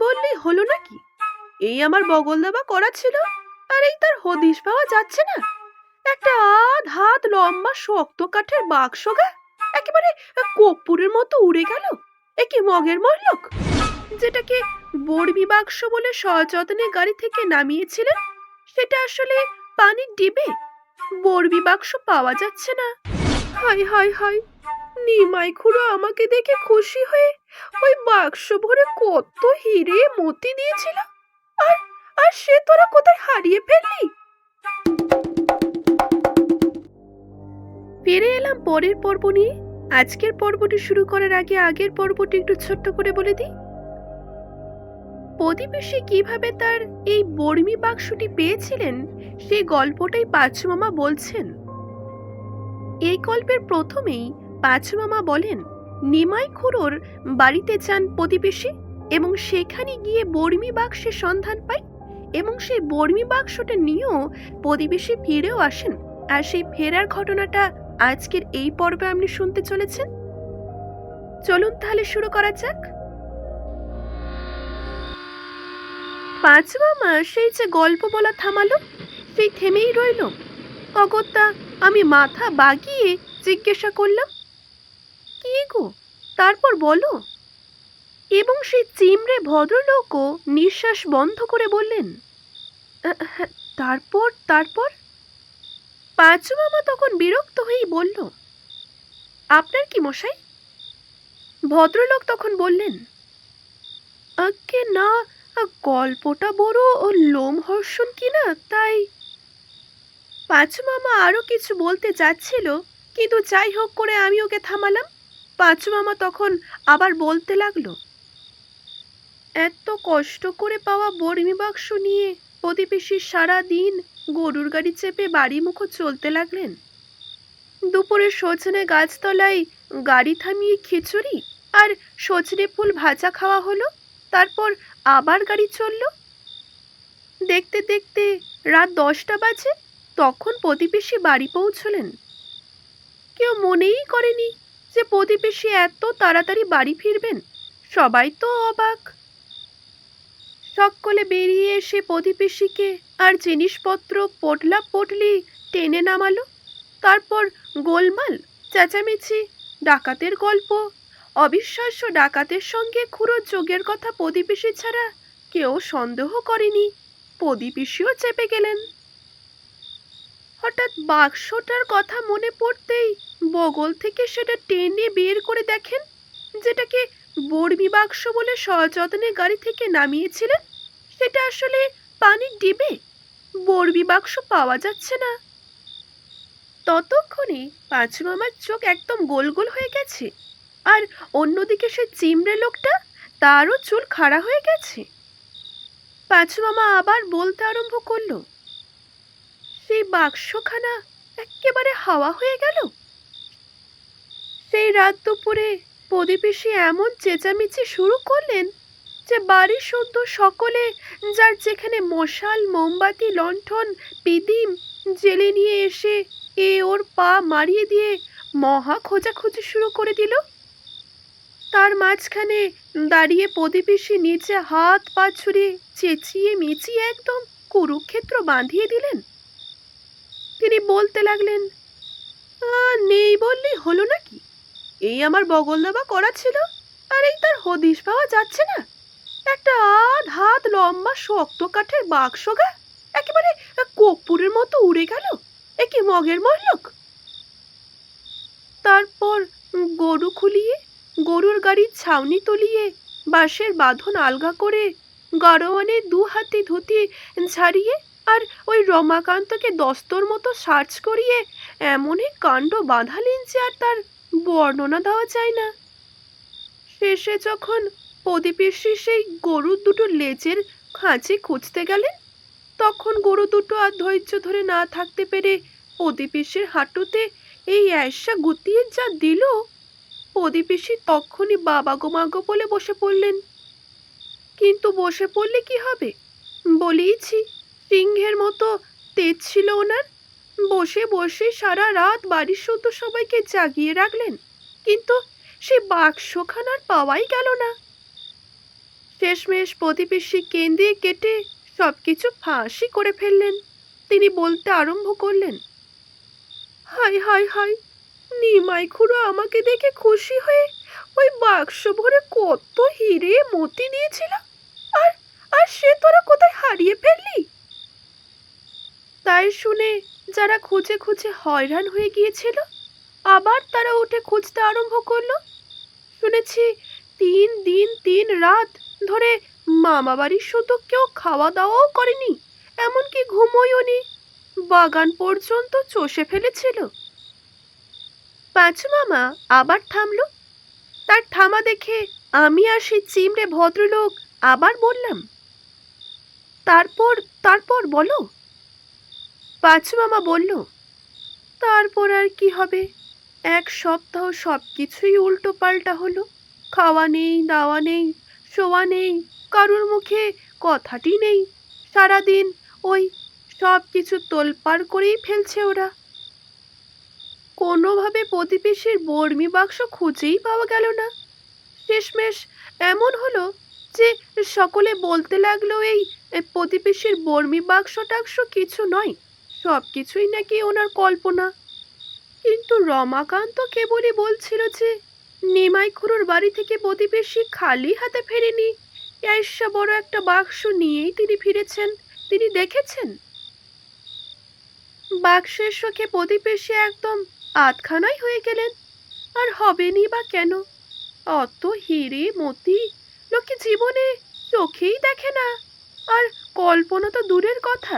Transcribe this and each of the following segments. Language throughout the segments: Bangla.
বললেই হলো নাকি? এই আমার বগল দাবা করা ছিল, আর এই তার হদিশ পাওয়া যাচ্ছে না। একটা আধ হাত লম্বা শক্ত কাঠের বাক্স গা একেবারে কর্পূরের মতো উড়ে গেল। এ কি মগের মরলক! যেটাকে বর্মি বাক্স বলে সযত্নে গাড়ি থেকে নামিয়েছিলেন, সেটা আসলে পানির ডিবে। বর্মি বাক্স পাওয়া যাচ্ছে না। হায় হায় হায়! নিমাই খুড়ো আমাকে দেখে খুশি হয়ে ওই বাক্স ভরে কত হিরে মতি দিয়েছিল, আর আর সে তোরা কোথায় হারিয়ে ফেললি? ফিরে এলাম পরের পর্ব নিয়ে। আজকের পর্বটি শুরু করার আগে আগের পর্বটি একটু ছোট্ট করে বলে দিই। প্রতিবেশী কিভাবে তার এই বর্মি বাক্সটি পেয়েছিলেন, সেই গল্পটাই পাঁচু মামা বলছেন। এই গল্পের প্রথমেই পাঁচু মামা বলেন, নিমাই খুড়োর বাড়িতে যান প্রতিবেশী এবং সেখানে গিয়ে বর্মি বাক্সের সন্ধান পায়, এবং সেই বর্মি বাক্সটা নিয়েও প্রতিবেশী ফিরেও আসেন। আর সেই ফেরার ঘটনাটা আজকের এই পর্বে আপনি শুনতে চলেছেন। চলুন তাহলে শুরু করা যাক। পাঁচু মামা সেই যে গল্প বলা থামালো, সেই থেমেই রইল। অগত্যা আমি মাথা বাগিয়ে জিজ্ঞাসা করলাম, কি গো, তারপর বলো। এবং সেই চিমড়ে ভদ্রলোকও নিঃশ্বাস বন্ধ করে বললেন, হ্যাঁ, তারপর তারপর পাঁচু মামা তখন বিরক্ত হয়েই বলল, আপনার কি মশাই? ভদ্রলোক তখন বললেন, আজ্ঞে না, গল্পটা বড় ও লোমহর্ষণ কিনা, তাই। পাঁচু মামা আরো কিছু বলতে যাচ্ছিল, কিন্তু যাই হোক করে আমি ওকে থামালাম। পাঁচু মামা তখন আবার বলতে লাগলো, এত কষ্ট করে পাওয়া বর্মি বাক্স নিয়ে প্রতিবেশী সারা দিন গরুর গাড়ি চেপে বাড়ি মুখো চলতে লাগলেন। দুপুরে সজনে গাছতলায় গাড়ি থামিয়ে খিচুড়ি আর সজনে ফুল ভাজা খাওয়া হলো। তারপর আবার গাড়ি চলল। দেখতে দেখতে রাত 10টা বাজে, তখন প্রতিবেশী বাড়ি পৌঁছলেন। কেউ মনেই করেনি যে প্রতিবেশী এত তাড়াতাড়ি বাড়ি ফিরবেন। সবাই তো অবাক। সকলে বেরিয়ে এসে প্রতিবেশীকে আর জিনিসপত্র পটলা পটলি টেনে নামালো। তারপর গোলমাল, চেঁচামেচি, ডাকাতের গল্প। অবিশ্বাস্য ডাকাতের সঙ্গে খুড়োর যোগের কথা প্রতিবেশী ছাড়া কেউ সন্দেহ করেনি। প্রতিবেশীও চেপে গেলেন। হঠাৎ বাক্সটার কথা মনে পড়তেই বগল থেকে সেটা টেনে বের করে দেখেন, যেটাকে বর্মি বাক্স বলে সযত্নে গাড়ি থেকে নামিয়েছিলেন, সেটা আসলে পানির ডিবে। বর্মি বাক্স পাওয়া যাচ্ছে না। ততক্ষণে পাঁচু মামার চোখ একদম গোল গোল হয়ে গেছে, আর অন্যদিকে সে চিমড়ে লোকটা, তারও চুল খাড়া হয়ে গেছে। পাঁচু মামা আবার বলতে আরম্ভ করলো, সেই বাক্সখানা একেবারে হাওয়া হয়ে গেল। সেই রাত দুপুরে প্রতিবেশী এমন চেঁচামেচি শুরু করলেন যে বাড়ির শুদ্ধ সকলে, যার যেখানে মশাল, মোমবাতি, লণ্ঠন, পিদিম জেলে নিয়ে এসে এ ওর পা মারিয়ে দিয়ে মহা খোঁজাখুঁজি শুরু করে দিল। তার মাঝখানে দাঁড়িয়ে প্রতিবেশী নিচে হাত পা ছুড়ে চেঁচিয়ে মেচিয়ে একদম কুরুক্ষেত্র বাঁধিয়ে দিলেন। তিনি বলতে লাগলেন, নেই বললেই হলো নাকি? এই আমার বগল দাবা করা ছিল, আর এই তার হদিশ পাওয়া যাচ্ছে না। একটা আধ হাত লম্বা শক্ত কাঠের বাক্স গা একেবারে কর্পূরের মতো উড়ে গেল। এ কি মগের মরলক! তারপর গরু খুলিয়ে, গরুর গাড়ির ছাউনি তলিয়ে, বাঁশের বাঁধন আলগা করে, গাড়োয়ানের 2 হাতে ধুতি ঝাড়িয়ে, আর ওই রমাকান্তকে দস্তর মতো সার্চ করিয়ে এমনই কাণ্ড বাঁধালেন যে আর তার বর্ণনা দেওয়া যায় না। শেষে যখন প্রতিবেশী সেই গরুর দুটো লেজের খাঁচে খুঁজতে গেলেন, তখন গরু দুটো আর ধৈর্য ধরে না থাকতে পেরে প্রতিবেশীর হাঁটুতে এই অ্যাশা গুতিয়ে যা দিল, প্রতিবেশী তখনই বাবা গো মাগো বলে বসে পড়লেন। কিন্তু বসে পড়লে কি হবে, বলেইছি সিংহের মতো তেজ ছিল ওনার। বসে বসে সারা রাত বাড়ির শুদ্ধ সবাইকে জাগিয়ে রাখলেন, কিন্তু সে বাক্সখানার পাওয়াই গেল না। শেষ শেষমেশ প্রতিবেশী কেঁদে কেটে সবকিছু ফাঁসি করে ফেললেন। তিনি বলতে আরম্ভ করলেন, হায় হায় হায়, নিমাই খুড়ো আমাকে দেখে খুশি হয়ে ওই বাক্স ভরে কত হিরে মতি দিয়েছিল, আর আর সে তোরা কোথায় হারিয়ে ফেললি? তাই শুনে যারা খুঁজে খুঁজে হয়রান হয়ে গিয়েছিল, আবার তারা উঠে খুঁজতে আরম্ভ করলো। শুনেছি 3 দিন 3 রাত ধরে মামা বাড়ির শুধু কেউ খাওয়া দাওয়াও করেনি, এমনকি ঘুমোয়নি, বাগান পর্যন্ত চষে ফেলেছিল। পাঁচু মামা আবার থামলো। তার থামা দেখে আমি আর সেই চিমড়ে ভদ্রলোক আবার বললাম, তারপর তারপর বলো। পাঁচু মামা বলল, তারপর আর কি হবে, 1 সপ্তাহ সবকিছুই উল্টো পাল্টা হলো। খাওয়া নেই, দাওয়া নেই, শোয়া নেই, কারুর মুখে কথাটি নেই। সারাদিন ওই সব কিছু তোলপাড় করেই ফেলছে ওরা। কোনোভাবে প্রতিবেশীর বর্মি বাক্স খুঁজেই পাওয়া গেল না। শেষমেশ এমন হলো যে সকলে বলতে লাগলো এই প্রতিবেশীর বর্মি বাক্স টাক্স কিছু নয়, সব কিছুই নাকি ওনার কল্পনা। কিন্তু রমাকান্ত কেবলই বলছিল যে নিমাই খুড়োর বাড়ি থেকে প্রতিবেশী খালি হাতে ফেরেনি, এসা বড় একটা বাক্স নিয়েই তিনি ফিরেছেন, তিনি দেখেছেন। বাক্সের শোকে প্রতিবেশী একদম আধখানাই হয়ে গেলেন। আর হবেনি বা কেন? অত হিরে মতি লোকে জীবনে চোখেই দেখে না, আর কল্পনা তো দূরের কথা।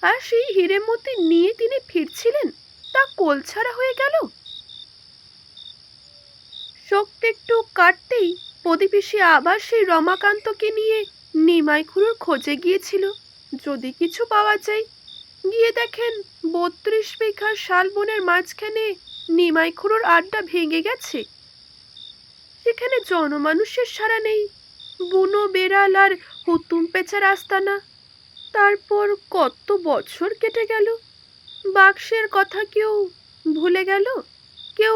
আর সেই হিরে মতি নিয়ে তিনি ফিরছিলেন, তা কোলছাড়া হয়ে গেল। শোকটা একটু কাটতেই প্রতিবেশী আবার সেই রমাকান্তকে নিয়ে নিমাই খুড়োর খোঁজে গিয়েছিল, যদি কিছু পাওয়া যায়। গিয়ে দেখেন 32 বিঘা শালবনের মাঝখানে নিমাই খুড়োর আড্ডা ভেঙে গেছে। সেখানে জনমানুষের সাড়া নেই, বুনো বেড়াল আর হুতুম পেঁচার আস্তানা। তারপর কত বছর কেটে গেল, বাক্সের কথা কেউ ভুলে গেল, কেউ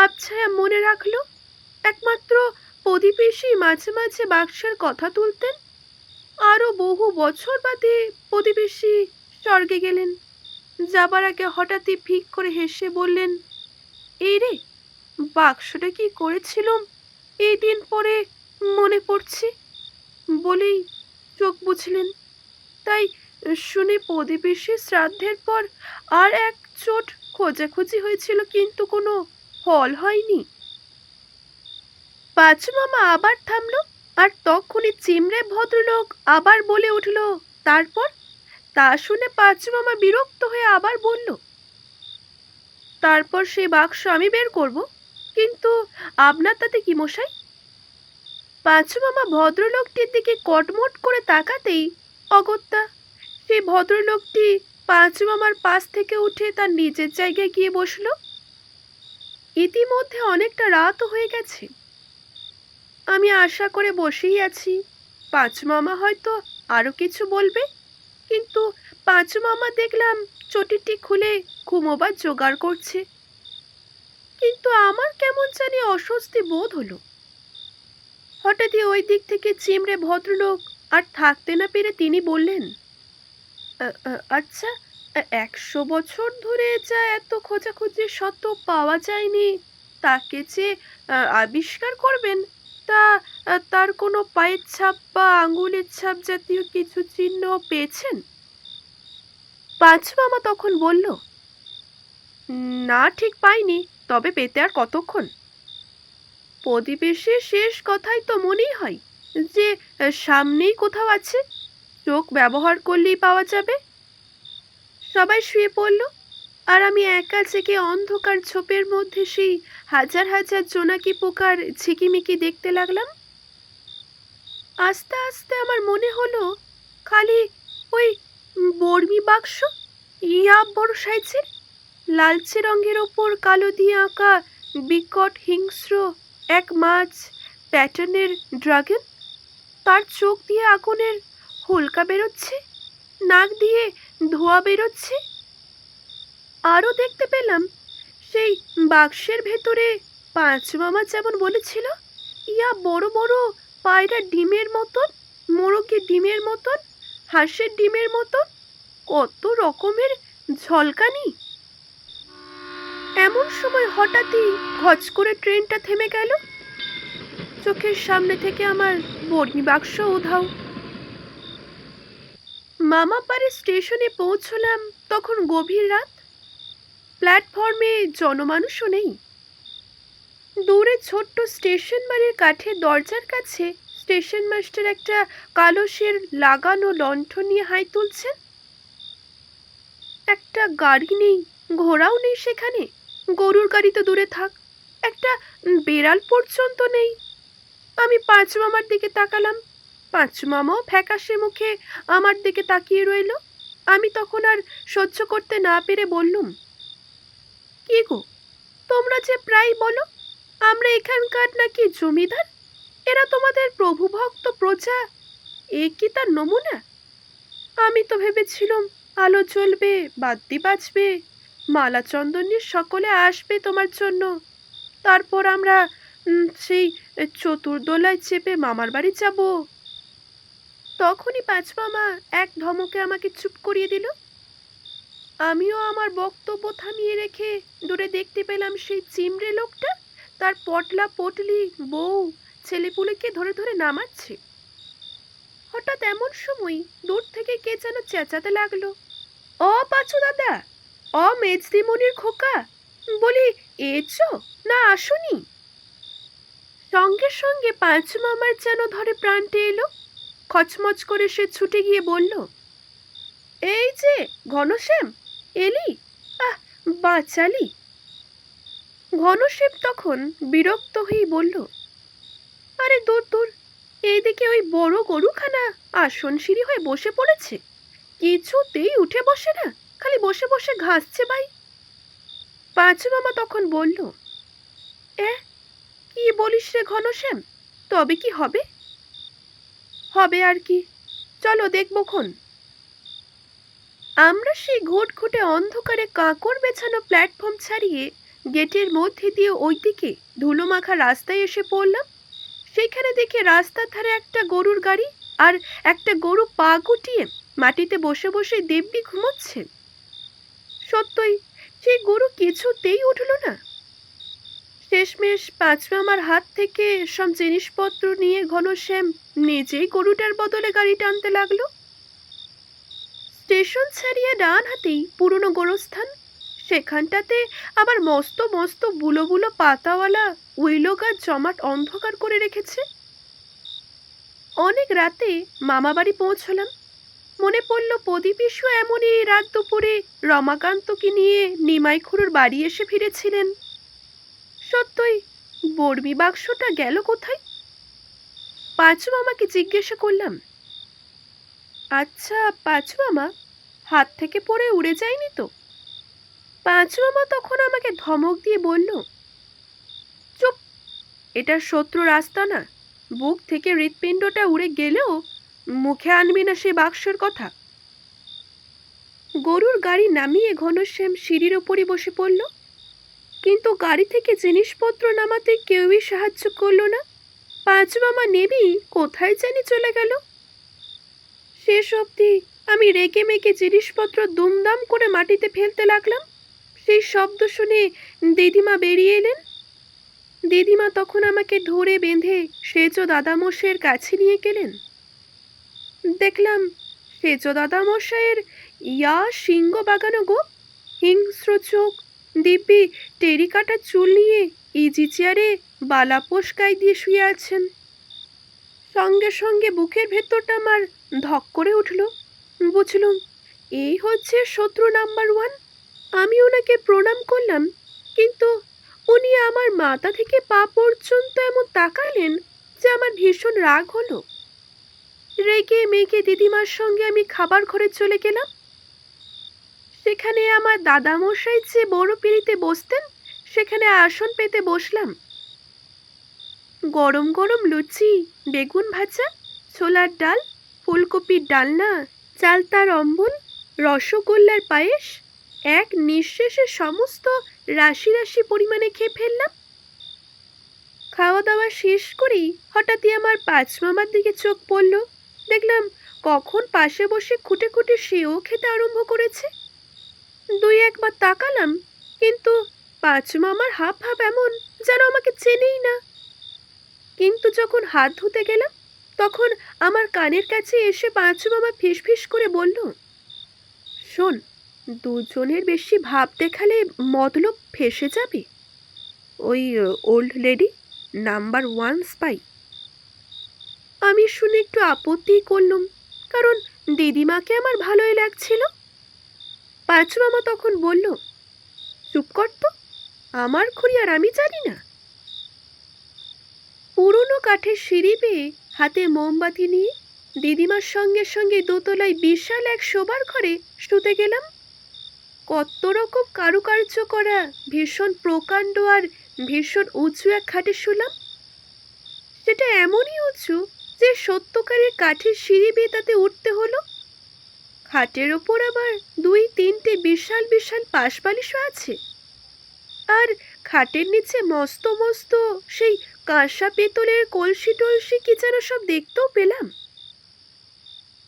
আবছায়া মনে রাখলো। একমাত্র প্রতিবেশী মাঝে মাঝে বাক্সের কথা তুলতেন। আরো বহু বছর বাদে প্রতিবেশী স্বর্গে গেলেন। যাবার আগে হঠাৎই ফিক করে হেসে বললেন, এই রে, বাক্সটা কি করেছিলাম এই দিন পরে মনে পড়ছে, বলেই চোখ বুঝলেন। তাই শুনে প্রতিবেশী শ্রাদ্ধের পর আর এক চোট খোঁজাখুঁজি হয়েছিল, কিন্তু কোনো ফল হয়নি। পাঁচু মামা আবার থামলো, আর তখনই চিমড়ে ভদ্রলোক আবার বলে উঠল, তারপর? তা শুনে পাঁচু মামা বিরক্ত হয়ে আবার বলল, তারপর সেই বাক্স আমি বের করব, কিন্তু আপনার তাতে কি মশাই? পাঁচু মামা ভদ্রলোকটির দিকে কটমট করে তাকাতেই অগত্যা সেই ভদ্রলোকটি পাঁচু মামার পাশ থেকে উঠে তার নিজের জায়গায় গিয়ে বসল। ইতিমধ্যে অনেকটা রাতও হয়ে গেছে। আমি আশা করে বসেই আছি পাঁচু মামা হয়তো আরো কিছু বলবে, কিন্তু পাঁচু মামা দেখলাম চটিটি খুলে ঘুমোবার জোগাড় করছে। কিন্তু আমার কেমন জানি অস্বস্তি বোধ হলো। হঠাৎই ওই দিক থেকে চিমড়ে ভদ্রলোক আর থাকতে না পেরে তিনি বললেন, আচ্ছা, 100 বছর ধরে যা এত খোঁজাখুঁজি সত্ত্বেও পাওয়া যায়নি, তাকে যে আবিষ্কার করবেন, তা তার কোনো পায়ের ছাপ বা আঙুলের ছাপ জাতীয় কিছু চিহ্ন পেয়েছেন? পাঁচু মামা তখন বলল, না ঠিক পাইনি, তবে পেতে আর কতক্ষণ? প্রতিবেশীর শেষ কথাই তো মনেই হয় যে সামনেই কোথাও আছে, চোখ ব্যবহার করলেই পাওয়া যাবে। সবাই শুয়ে পড়ল, আর আমি একা জেগে অন্ধকার ঝোপের মধ্যে সেই হাজার হাজার জোনাকি পোকার ঝিকিমিকি দেখতে লাগলাম। আস্তে আস্তে আমার মনে হলো খালি ওই বর্মি বাক্স, ইয়া বড় সাইজের, লালচে রঙের ওপর কালো দিয়ে আঁকা বিকট হিংস্র এক মাছ প্যাটার্নের ড্রাগন, তার চোখ দিয়ে আগুনের হুলকা বেরোচ্ছে, নাক দিয়ে ধোঁয়া বেরোচ্ছে। আরও দেখতে পেলাম সেই বাক্সের ভেতরে পাঁচু মামা যেমন বলেছিল, ইয়া বড় বড় পায়রা ডিমের মতন মোরগের ডিমের মতন, হাঁসের ডিমের মতন, কত রকমের ঝলকানি। এমন সময় হঠাৎই খচ করে ট্রেনটা থেমে গেল। চোখের সামনে থেকে আমার বর্মি বাক্স উধাও। মামাপাড়া স্টেশনে পৌঁছলাম তখন গভীর রাত। প্ল্যাটফর্মে জনমানুষও নেই। দূরে ছোট্ট স্টেশন বাড়ির কাঠের দরজার কাছে স্টেশন মাস্টার একটা কালো শের লাগানো লণ্ঠন নিয়ে হাই তুলছেন। একটা গাড়ি নেই, ঘোড়াও নেই সেখানে। গরুর গাড়ি তো দূরে থাক, একটা বেড়াল পর্যন্ত নেই। আমি পাঁচু মামার দিকে তাকালাম। পাঁচু মামাও ফ্যাকাশে মুখে আমার দিকে তাকিয়ে রইল। আমি তখন আর সহ্য করতে না পেরে বললুম, কি গো, তোমরা যে প্রায় বলো আমরা এখানকার নাকি জমিদার, এরা তোমাদের প্রভু ভক্ত প্রজা, এ কি তার নমুনা? আমি তো ভেবেছিলাম আলো জ্বলবে, বাদ্যি বাজবে, মালা চন্দনের সকলে আসবে তোমার জন্য, তারপর আমরা সেই চতুর্দোলায় চেপে মামার বাড়ি যাব। তখনই পাঁচ মামা এক ধমকে আমাকে চুপ করিয়ে দিল। আমিও আমার বক্তব্য থামিয়ে রেখে দূরে দেখতে পেলাম সেই চিমড়ে লোকটা তার পটলা পটলি বউ ছেলেপুলেকে ধরে ধরে নামাচ্ছে। হঠাৎ এমন সময় দূর থেকে কে যেন চেঁচাতে লাগলো, ও পাঁচু দাদা, ও মেজদিমণির খোকা, বলি এছো না আসুনি? সঙ্গে সঙ্গে পাঁচু মামার যেন ধরে প্রাণটে এলো। খচমচ করে সে ছুটে গিয়ে বলল, এই যে ঘনশ্যাম, এলি? আহ, বাঁচালি। ঘনশ্যাম তখন বিরক্ত হয়ে বলল, আরে দূর দূর, এইদিকে ওই বড় গরুখানা আসন সিঁড়ি হয়ে বসে পড়েছে, কিছুতেই উঠে বসে না, খালি বসে বসে ঘাসছে ভাই। পাঁচু মামা তখন বলল, কি বলিস রে ঘনশ্যাম, তবে কি হবে? হবে আর কি, চলো দেখবক্ষণ। আমরা সেই ঘুটঘুটে অন্ধকারে কাঁকর বেছানো প্ল্যাটফর্ম ছাড়িয়ে গেটের মধ্যে দিয়ে ওইদিকে ধুলো মাখা রাস্তায় এসে পড়লাম। সেখানে দেখে রাস্তার ধারে একটা গরুর গাড়ি আর একটা গরু পা গুটিয়ে মাটিতে বসে বসে দিব্যি ঘুমোচ্ছে। সত্যই সেই গরু কিছুতেই উঠল না। শেষমেশ পাঁচু আমার হাত থেকে সব জিনিসপত্র নিয়ে ঘনশ্যাম নিজেই গরুটার বদলে গাড়ি টানতে লাগলো। স্টেশন ছাড়িয়ে ডান হাতেই পুরনো গোরস্থান, সেখানটাতে আবার মস্ত মস্ত বুলো বুলো পাতাওয়ালা উইলো গাছ জমাট অন্ধকার করে রেখেছে। অনেক রাতে মামা বাড়ি পৌঁছলাম। মনে পড়ল প্রদীপিসু এমনই রাত দুপুরে রমাকান্তকে নিয়ে নিমাই খুড়োর বাড়ি এসে ফিরেছিলেন। সত্যই বর্মি বাক্সটা গেল কোথায়? পাঁচু মামাকে জিজ্ঞাসা করলাম, আচ্ছা পাঁচু মামা, হাত থেকে পড়ে উড়ে যায়নি তো? পাঁচু মামা তখন আমাকে ধমক দিয়ে বলল, চুপ, এটা শত্রু রাস্তা না, বুক থেকে হৃৎপিণ্ডটা উড়ে গেলেও মুখে আনবি না সেই বাক্সের কথা। গরুর গাড়ি নামিয়ে ঘনশ্যাম সিঁড়ির ওপরই বসে পড়ল, কিন্তু গাড়ি থেকে জিনিসপত্র নামাতে কেউই সাহায্য করলো না। পাঁচু মামা নেবেই কোথায় জানি চলে গেল। শেষ অবধি আমি রেগে মেগে জিনিসপত্র দুমদাম করে মাটিতে ফেলতে লাগলাম। সেই শব্দ শুনে দিদিমা বেরিয়ে এলেন। দিদিমা তখন আমাকে ধরে বেঁধে সেজ দাদামশাইয়ের কাছে নিয়ে গেলেন। দেখলাম সেজ দাদামশাইয়ের ইয়া সিংহ বাগানো গো, হিংস্র চোখ, দিব্যি টেরিকাটা চুল নিয়ে ইজি চেয়ারে বালাপোষ গায়ে দিয়ে শুয়ে আছেন। সঙ্গে সঙ্গে বুকের ভেতরটা আমার ধক করে উঠল। বুঝলুম এই হচ্ছে শত্রু নাম্বার ওয়ান। আমি ওনাকে প্রণাম করলাম, কিন্তু উনি আমার মাথা থেকে পা পর্যন্ত এমন তাকালেন যে আমার ভীষণ রাগ হলো। রেগে মেগে দিদিমার সঙ্গে আমি খাবার ঘরে চলে গেলাম। সেখানে আমার দাদামশাই যে বড় পিঁড়িতে বসতেন, সেখানে আসন পেতে বসলাম। গরম গরম লুচি, বেগুন ভাজা, ছোলার ডাল, ফুলকপির ডালনা, চালতার অম্বল, রসগোল্লার পায়েস, এক নিঃশেষে সমস্ত রাশি রাশি পরিমাণে খেয়ে ফেললাম। খাওয়া দাওয়া শেষ করেই হঠাৎই আমার পাঁচ মামার দিকে চোখ পড়ল। দেখলাম কখন পাশে বসে খুঁটে খুঁটে সেও খেতে আরম্ভ করেছে। দুই একবার তাকালাম, কিন্তু পাঁচু মামার হাব ভাব এমন যেন আমাকে চেনেই না। কিন্তু যখন হাত ধুতে গেলাম, তখন আমার কানের কাছে এসে পাঁচু মামা ফিসফিস করে বলল, শোন, দুজনের বেশি ভাব দেখালে মতলব ফেঁসে যাবে। ওই ওল্ড লেডি নাম্বার 1 স্পাই। আমি শুনে একটু আপত্তি করলুম, কারণ দিদিমাকে আমার ভালোই লাগছিল। পাঁচু মামা তখন বলল, চুপ কর তো, আমার খুঁড়ি আর আমি জানি না। পুরনো কাঠের সিঁড়ি বেয়ে হাতে মোমবাতি নিয়ে দিদিমার সঙ্গে সঙ্গে দোতলায় বিশাল এক শোবার ঘরে শুতে গেলাম। কত রকম কারুকার্য করা ভীষণ প্রকাণ্ড আর ভীষণ উঁচু এক খাটে শুলাম। সেটা এমনই উঁচু যে সত্যকারের কাঠের সিঁড়ি বেয়ে তাতে উঠতে হলো। খাটের ওপর আবার দুই তিনটে বিশাল বিশাল পাশবালিশও আছে। আর খাটের নিচে মস্ত মস্ত সেই কাঁসা পেতলের কলসি টলসি কি যেন সব দেখতেও পেলাম।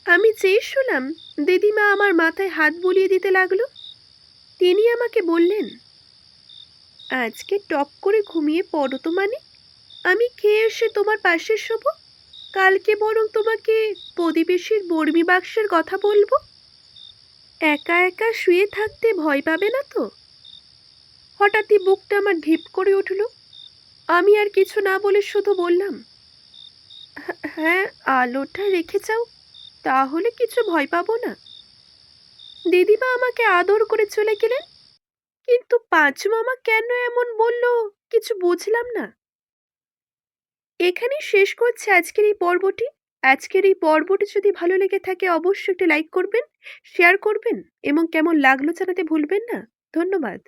আমি যেই শুলাম, দিদিমা আমার মাথায় হাত বুলিয়ে দিতে লাগলো। তিনি আমাকে বললেন, আজকে টপ করে ঘুমিয়ে পড়ো তো, মানে আমি খেয়ে এসে তোমার পাশে শোবো। কালকে বরং তোমাকে প্রতিবেশীর বর্মি বাক্সের কথা বলবো। একা একা শুয়ে থাকতে ভয় পাবে না তো? হঠাৎই বুকটা আমার ঢিপ করে উঠল। আমি আর কিছু না বলে শুধু বললাম, হ্যাঁ, আলোটা রেখে যাও, তাহলে কিছু ভয় পাবো না। দিদিমা আমাকে আদর করে চলে গেলেন। কিন্তু পাঁচু মামা কেন এমন বলল কিছু বুঝলাম না। এখানেই শেষ করছি আজকের এই পর্বটি যদি ভালো লেগে থাকে অবশ্যই একটি লাইক করবেন, শেয়ার করবেন এবং কেমন লাগলো জানাতে ভুলবেন না। ধন্যবাদ।